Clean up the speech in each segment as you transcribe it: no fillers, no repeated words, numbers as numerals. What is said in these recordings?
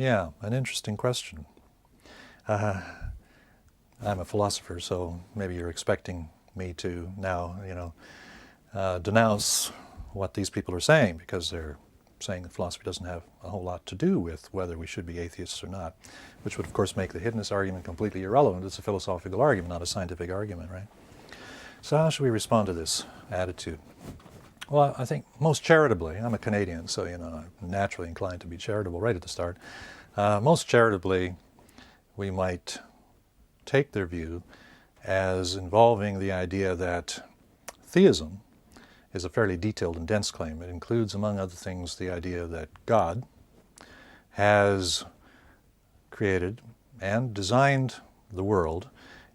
Yeah, an interesting question. I'm a philosopher, so maybe you're expecting me to now, denounce what these people are saying, because they're saying that philosophy doesn't have a whole lot to do with whether we should be atheists or not, which would of course make the hiddenness argument completely irrelevant. It's a philosophical argument, not a scientific argument, right? So how should we respond to this attitude? Well, I think most charitably, I'm a Canadian, so I'm naturally inclined to be charitable right at the start. Most charitably, we might take their view as involving the idea that theism is a fairly detailed and dense claim. It includes, among other things, the idea that God has created and designed the world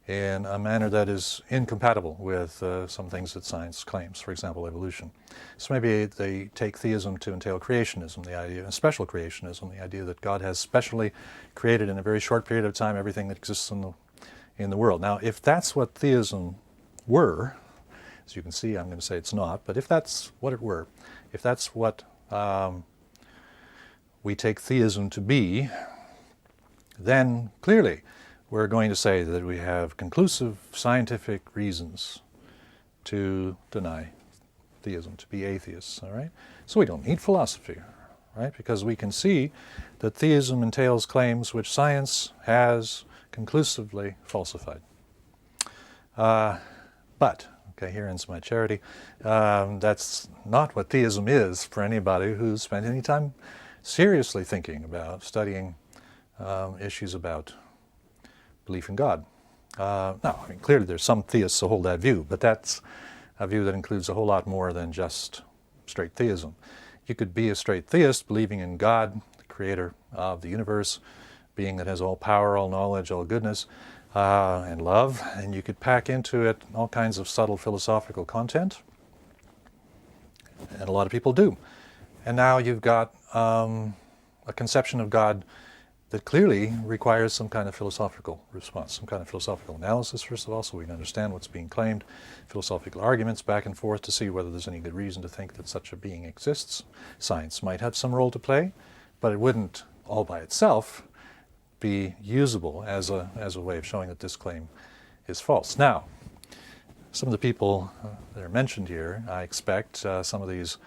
in a manner that is incompatible with some things that science claims, for example, evolution. So maybe they take theism to entail creationism, the idea, special creationism, the idea that God has specially created in a very short period of time everything that exists in the world. Now, if that's what theism were, as you can see, I'm going to say it's not, but if that's what it were, if that's what we take theism to be, then clearly we're going to say that we have conclusive scientific reasons to deny theism, to be atheists, all right? So we don't need philosophy, right? Because we can see that theism entails claims which science has conclusively falsified. But, okay, here ends my charity. That's not what theism is for anybody who's spent any time seriously thinking about studying issues about belief in God. Now, I mean, clearly there's some theists who hold that view, but that's a view that includes a whole lot more than just straight theism. You could be a straight theist believing in God, the creator of the universe, being that has all power, all knowledge, all goodness, and love, and you could pack into it all kinds of subtle philosophical content, and a lot of people do. And now you've got a conception of God that clearly requires some kind of philosophical response, some kind of philosophical analysis, first of all, so we can understand what's being claimed, philosophical arguments back and forth to see whether there's any good reason to think that such a being exists. Science might have some role to play, but it wouldn't all by itself be usable as a way of showing that this claim is false. Now, some of the people that are mentioned here, I expect some of these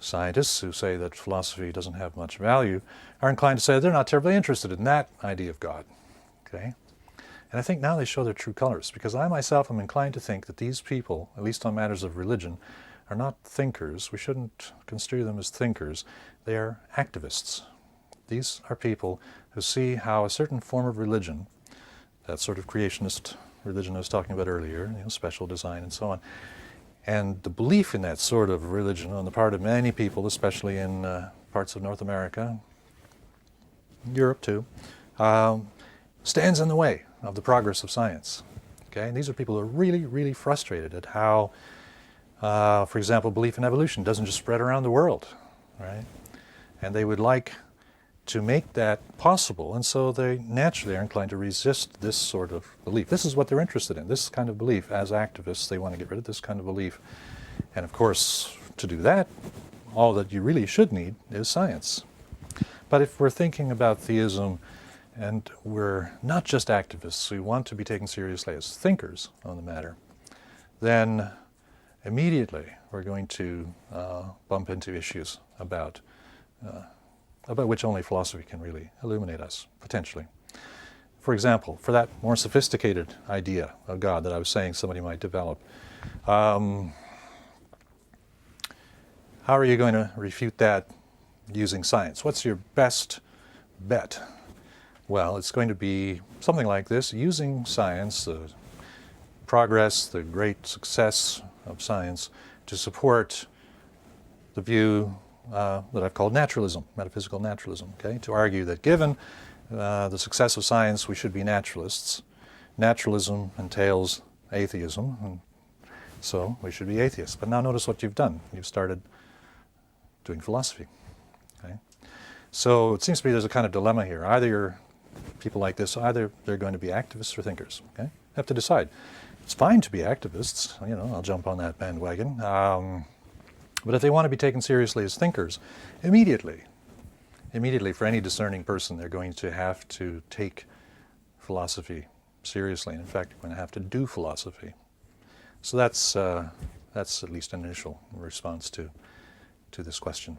scientists who say that philosophy doesn't have much value are inclined to say they're not terribly interested in that idea of God. Okay? And I think now they show their true colors, because I myself am inclined to think that these people, at least on matters of religion, are not thinkers. We shouldn't construe them as thinkers. They are activists. These are people who see how a certain form of religion, that sort of creationist religion I was talking about earlier, special design and so on, and the belief in that sort of religion on the part of many people, especially in parts of North America, Europe too, stands in the way of the progress of science. Okay? And these are people who are really, really frustrated at how, for example, belief in evolution doesn't just spread around the world, right? And they would like to make that possible, and so they naturally are inclined to resist this sort of belief. This is what they're interested in, this kind of belief. As activists, they want to get rid of this kind of belief. And of course, to do that, all that you really should need is science. But if we're thinking about theism, and we're not just activists, we want to be taken seriously as thinkers on the matter, then immediately we're going to bump into issues about which only philosophy can really illuminate us, potentially. For example, for that more sophisticated idea of God that I was saying somebody might develop, how are you going to refute that using science? What's your best bet? Well, it's going to be something like this: using science, the progress, the great success of science, to support the view that I've called naturalism, metaphysical naturalism, okay? To argue that given the success of science, we should be naturalists. Naturalism entails atheism, and so we should be atheists. But now notice what you've done. You've started doing philosophy, okay? So it seems to me there's a kind of dilemma here. Either you're people like this, either they're going to be activists or thinkers, okay? You have to decide. It's fine to be activists, I'll jump on that bandwagon. But if they want to be taken seriously as thinkers, immediately immediately for any discerning person, they're going to have to take philosophy seriously. And in fact, you're going to have to do philosophy. So that's at least an initial response to this question.